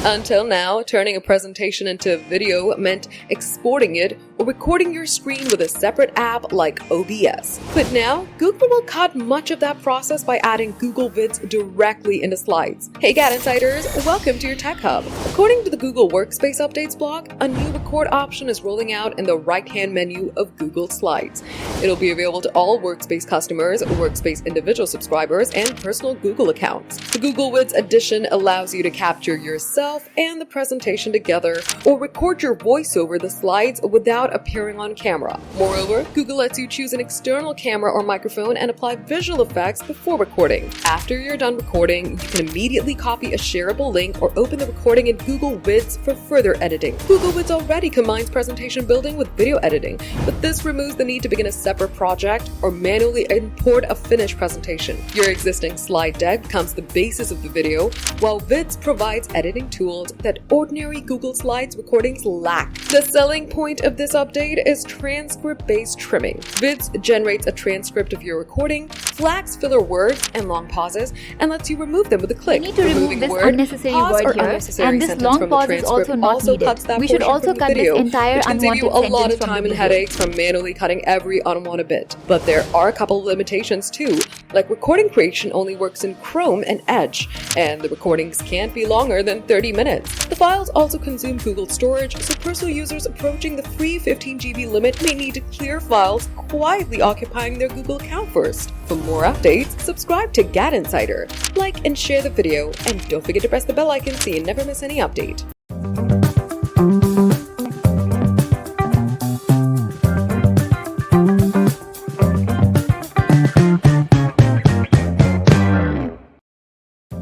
Until now, turning a presentation into video meant exporting it or recording your screen with a separate app like OBS. But now, Google will cut much of that process by adding Google Vids directly into slides. Hey GadInsiders, welcome to your Tech Hub. According to the Google Workspace Updates blog, a new record option is rolling out in the right-hand menu of Google Slides. It'll be available to all Workspace customers, Workspace individual subscribers, and personal Google accounts. The Google Vids edition allows you to capture yourself and the presentation together, or record your voice over the slides without appearing on camera. Moreover, Google lets you choose an external camera or microphone and apply visual effects before recording. After you're done recording, you can immediately copy a shareable link or open the recording in Google Vids for further editing. Google Vids already combines presentation building with video editing, but this removes the need to begin a separate project or manually import a finished presentation. Your existing slide deck becomes the basis of the video, while Vids provides editing tools that ordinary Google Slides recordings lack. The selling point of this update is transcript-based trimming. Vids generates a transcript of your recording, flags filler words and long pauses, and lets you remove them with a click. We need to remove this unnecessary word here, and this long pause is also not needed. We should also cut this entire unwanted sentence from the video, which can save you a lot of from time the and video. headaches from manually cutting every unwanted bit. But there are a couple of limitations too, like recording creation only works in Chrome and Edge, and the recordings can't be longer than 30 minutes. The files also consume Google storage, so personal users approaching the free 15 GB limit may need to clear files quietly occupying their Google account first. For more updates, subscribe to GadInsider, like and share the video, and don't forget to press the bell icon so you never miss any update.